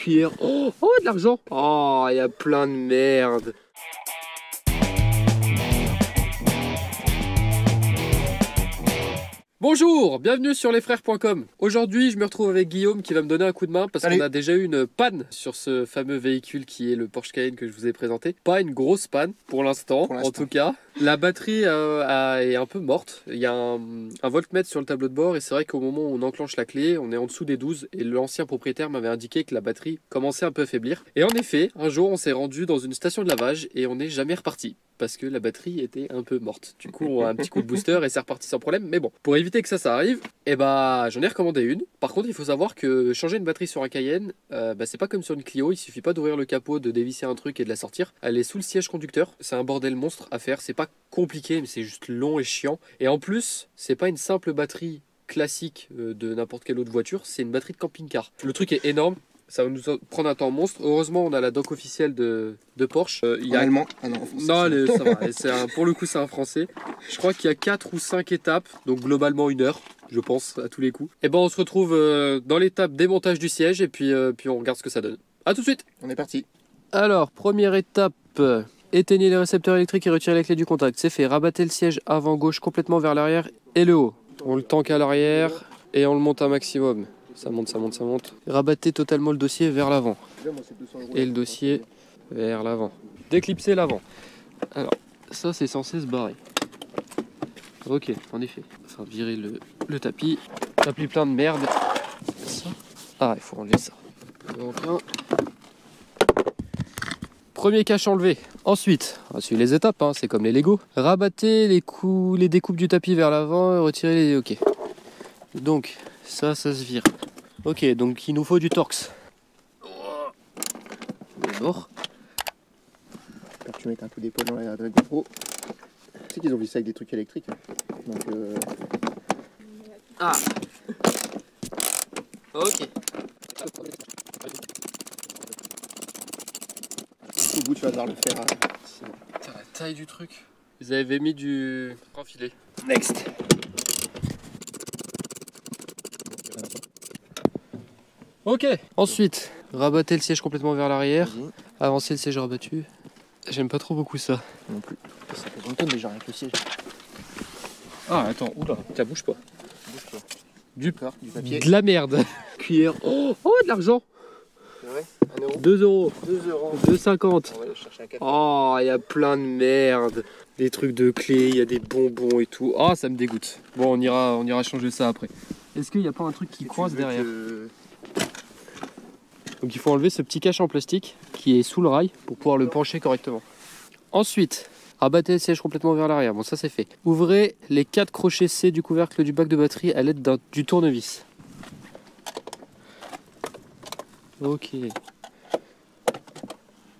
cuillère. Oh, de l'argent. Oh, il y a plein de merde. Bonjour, bienvenue sur lesfrères.com. Aujourd'hui, je me retrouve avec Guillaume qui va me donner un coup de main parce qu'on a déjà eu une panne sur ce fameux véhicule qui est le Porsche Cayenne que je vous ai présenté. Pas une grosse panne pour l'instant, en tout cas. La batterie est un peu morte. Il y a un voltmètre sur le tableau de bord et c'est vrai qu'au moment où on enclenche la clé, on est en dessous des 12 et l'ancien propriétaire m'avait indiqué que la batterie commençait un peu à faiblir. Et en effet, un jour, on s'est rendu dans une station de lavage et on n'est jamais reparti parce que la batterie était un peu morte. Du coup, on a un petit coup de booster et c'est reparti sans problème. Mais bon, pour éviter que ça arrive, j'en ai recommandé une. Par contre, il faut savoir que changer une batterie sur un Cayenne, c'est pas comme sur une Clio. Il suffit pas d'ouvrir le capot, de dévisser un truc et de la sortir. Elle est sous le siège conducteur. C'est un bordel monstre à faire. C'est pas compliqué, mais c'est juste long et chiant. Et en plus, c'est pas une simple batterie classique de n'importe quelle autre voiture. C'est une batterie de camping-car. Le truc est énorme. Ça va nous prendre un temps monstre. Heureusement, on a la doc officielle de Porsche. Il y a... allemand. Ah non, en français. Non, ça va. Pour le coup, c'est un français. Je crois qu'il y a 4 ou 5 étapes. Donc globalement 1 heure, je pense, à tous les coups. Et on se retrouve dans l'étape démontage du siège. Et puis on regarde ce que ça donne. A tout de suite. On est parti. Alors, première étape. Éteignez les récepteurs électriques et retirez la clé du contact. C'est fait. Rabattez le siège avant gauche complètement vers l'arrière et le haut. On le tanque à l'arrière et on le monte un maximum. Ça monte, ça monte, ça monte. Rabattez totalement le dossier vers l'avant. Et le dossier vers l'avant. Déclipsez l'avant. Alors, ça c'est censé se barrer. Ok, en effet. Enfin, virer le tapis. Tapis plein de merde. Ça. Ah, il faut enlever ça. Donc, premier cache enlevé. Ensuite, on va suivre les étapes, hein, c'est comme les Lego. Rabattez les découpes du tapis vers l'avant et retirez les... Ok. Donc, ça se vire. Ok, donc il nous faut du Torx. D'abord. Tu mets un coup d'épaule dans la GoPro. Tu sais qu'ils ont vu ça avec des trucs électriques. Donc Ah. Ok. au bout tu vas devoir le faire. Putain, la taille du truc. Ils avaient mis du renfilé. Next. Ok. Ensuite, rabattez le siège complètement vers l'arrière. Avancez le siège rabattu. J'aime pas trop beaucoup ça. Non plus. Ça fait longtemps déjà avec le siège. Ah attends, oula, ça bouge pas. Du papier. De la merde. Cuillère. Oh, de l'argent. C'est vrai 1 euro. 2 euros. 2 euros. 2,50. On va aller chercher un café. Oh, il y a plein de merde. Des trucs de clés, il y a des bonbons et tout. Ah, ça me dégoûte. Bon, on ira changer ça après. Est-ce qu'il n'y a pas un truc qui coince derrière? Donc il faut enlever ce petit cache en plastique qui est sous le rail pour pouvoir le pencher correctement. Ensuite, rabattez le siège complètement vers l'arrière. Bon, ça c'est fait. Ouvrez les 4 crochets C du couvercle du bac de batterie à l'aide du tournevis. Ok.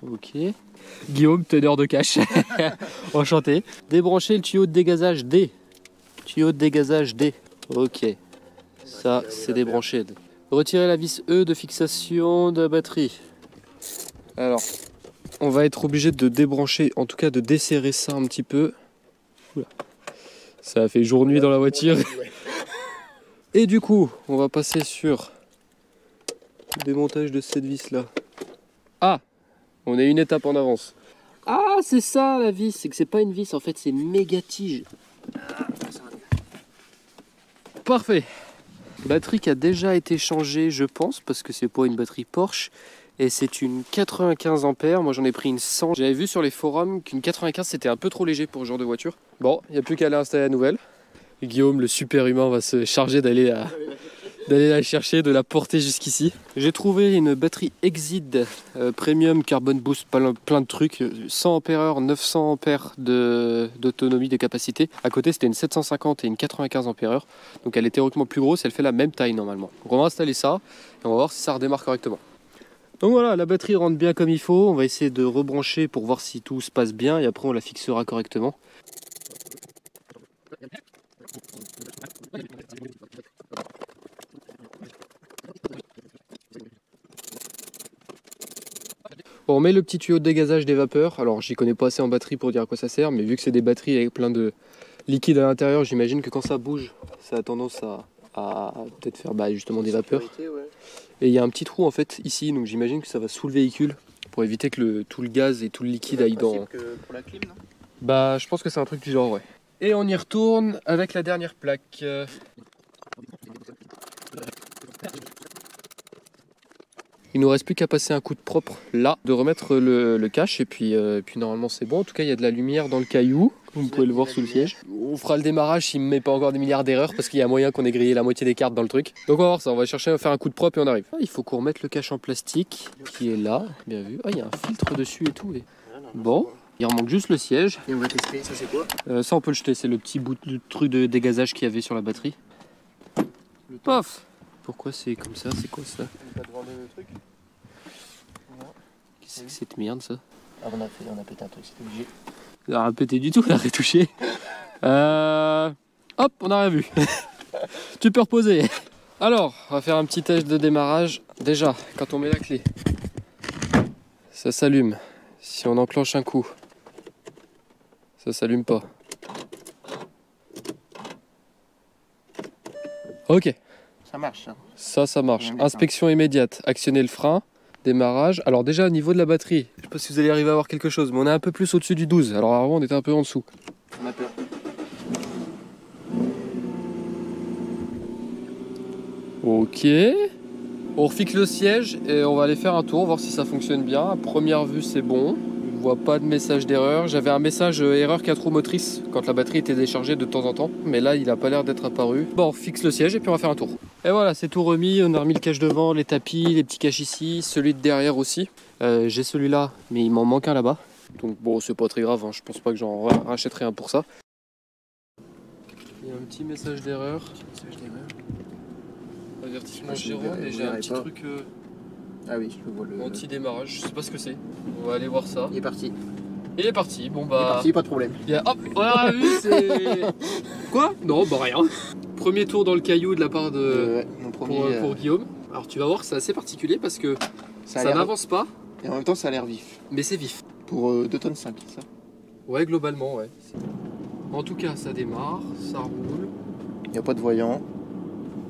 Ok. Guillaume, teneur de cache. Enchanté. Débranchez le tuyau de dégazage D. Tuyau de dégazage D. Ok. Ça, c'est débranché. Retirez la vis E de fixation de la batterie. Alors, on va être obligé de débrancher, en tout cas de desserrer ça un petit peu. Oula. Ça a fait jour-nuit dans la voiture. Et du coup, on va passer sur le démontage de cette vis là. Ah, on est une étape en avance. Ah, c'est ça la vis, c'est que c'est pas une vis, en fait c'est une méga tige. Parfait. Batterie qui a déjà été changée, je pense, parce que c'est pas une batterie Porsche. Et c'est une 95 ampères. Moi j'en ai pris une 100. J'avais vu sur les forums qu'une 95 c'était un peu trop léger pour ce genre de voiture. Bon, il n'y a plus qu'à aller installer la nouvelle. Et Guillaume, le super humain, va se charger d'aller la chercher, de la porter jusqu'ici. J'ai trouvé une batterie Exide Premium Carbon Boost, plein de trucs, 100 Ah, 900 ampères d'autonomie, de capacité. À côté c'était une 750 et une 95 Ah. Donc elle est théoriquement plus grosse, elle fait la même taille normalement. Donc on va installer ça et on va voir si ça redémarre correctement. Donc voilà, la batterie rentre bien comme il faut. On va essayer de rebrancher pour voir si tout se passe bien et après on la fixera correctement. Bon, on met le petit tuyau de dégazage des vapeurs. Alors j'y connais pas assez en batterie pour dire à quoi ça sert, mais vu que c'est des batteries avec plein de liquide à l'intérieur, j'imagine que quand ça bouge, ça a tendance à peut-être faire justement des vapeurs. Et il y a un petit trou en fait ici, donc j'imagine que ça va sous le véhicule pour éviter que tout le gaz et tout le liquide aille dans... Pour la clim, non? Bah je pense que c'est un truc du genre, ouais. Et on y retourne avec la dernière plaque. Il nous reste plus qu'à passer un coup de propre là, de remettre le cache et puis normalement c'est bon. En tout cas il y a de la lumière dans le caillou, vous pouvez le voir sous le siège. On fera le démarrage s'il me met pas encore des milliards d'erreurs parce qu'il y a moyen qu'on ait grillé la moitié des cartes dans le truc. Donc on va voir ça, on va chercher à faire un coup de propre et on arrive. Ah, il faut qu'on remette le cache en plastique qui est là, bien vu. Ah il y a un filtre dessus et tout. Bon, il remanque juste le siège. Et on va tester, ça c'est quoi? Ça on peut le jeter, c'est le petit bout de truc de dégazage qu'il y avait sur la batterie. Paf! Pourquoi c'est comme ça? C'est quoi ça? On va devant le truc. Qu'est-ce que c'est cette merde ça? Ah on a pété un truc, c'était obligé. On a rien pété du tout, on a retouché. Hop, on a rien vu. Tu peux reposer. Alors, on va faire un petit test de démarrage. Déjà, quand on met la clé, ça s'allume. Si on enclenche un coup, ça s'allume pas. Ok. Ça marche. Ça marche. Inspection immédiate. Actionner le frein. Démarrage. Alors déjà au niveau de la batterie, je sais pas si vous allez arriver à voir quelque chose, mais on est un peu plus au-dessus du 12. Alors avant on était un peu en dessous. On a peur. Ok. On refixe le siège et on va aller faire un tour, voir si ça fonctionne bien. À première vue c'est bon. Je vois pas de message d'erreur. J'avais un message erreur 4 roues motrices quand la batterie était déchargée de temps en temps. Mais là il a pas l'air d'être apparu. Bon, on fixe le siège et puis on va faire un tour. Et voilà, c'est tout remis. On a remis le cache devant, les tapis, les petits caches ici, celui de derrière aussi. J'ai celui-là, mais il m'en manque un là-bas. Donc bon, c'est pas très grave, hein. Je pense pas que j'en rachèterai un pour ça. Il y a un petit message d'erreur. Avertissement gérant, et j'ai un petit truc Ah oui, je vois le... anti-démarrage. Je sais pas ce que c'est. On va aller voir ça. Il est parti. Il est parti. Bon Il est bah. parti, pas de problème. Hop, on a vu, c'est. Quoi? Non, bah rien. Premier tour dans le caillou de la part de. Mon premier, pour Guillaume. Alors tu vas voir, c'est assez particulier parce que ça n'avance pas. Et en même temps, ça a l'air vif. Mais c'est vif. Pour 2,5 tonnes, ça? Ouais, globalement, ouais. En tout cas, ça démarre, ça roule. Il n'y a pas de voyants.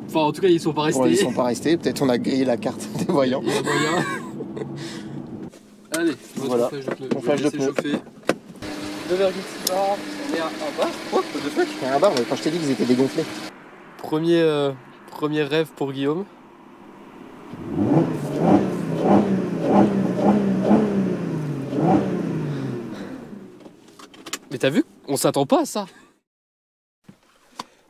Enfin, en tout cas, ils sont pas restés. Bon, ils sont pas restés. Peut-être on a grillé la carte des voyants. Il y a moyen. Allez, voilà. On flash de pneu. 2,6 bars. On est à 1 bar. What the fuck? Il y a un bar, mais quand je t'ai dit qu'ils étaient dégonflés. Premier rêve pour Guillaume. Mais t'as vu? On s'attend pas à ça.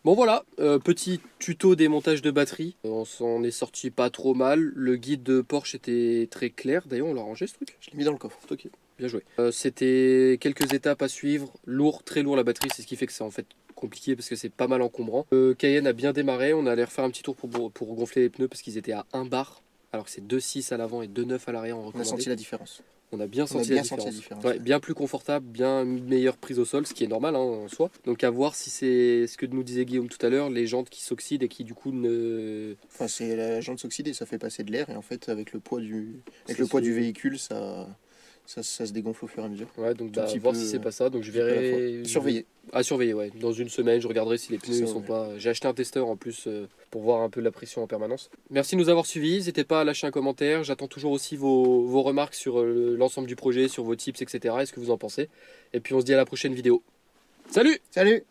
Bon voilà, petit tuto démontage de batterie. On s'en est sorti pas trop mal. Le guide de Porsche était très clair. D'ailleurs, on l'a rangé ce truc. Je l'ai mis dans le coffre. Ok, bien joué. C'était quelques étapes à suivre. Lourd, très lourd la batterie. C'est ce qui fait que c'est en fait compliqué parce que c'est pas mal encombrant. Cayenne a bien démarré. On allait refaire un petit tour pour gonfler les pneus parce qu'ils étaient à 1 bar. Alors que c'est 2,6 à l'avant et 2,9 à l'arrière en recommandé. On a senti la différence. On a bien senti la différence. Ouais, bien plus confortable, bien meilleure prise au sol, ce qui est normal hein, en soi. Donc à voir si c'est ce que nous disait Guillaume tout à l'heure, les jantes qui s'oxydent et qui du coup ne... Enfin c'est la jante s'oxyde et ça fait passer de l'air et en fait avec le poids du véhicule ça se dégonfle au fur et à mesure. Ouais, donc voir si c'est pas ça. Donc je verrai... Surveiller. À surveiller, ouais. Dans une semaine, je regarderai si les pneus sont pas... J'ai acheté un testeur en plus pour voir un peu la pression en permanence. Merci de nous avoir suivis. N'hésitez pas à lâcher un commentaire. J'attends toujours aussi vos remarques sur l'ensemble du projet, sur vos tips, etc. Et ce que vous en pensez. Et puis on se dit à la prochaine vidéo. Salut! Salut!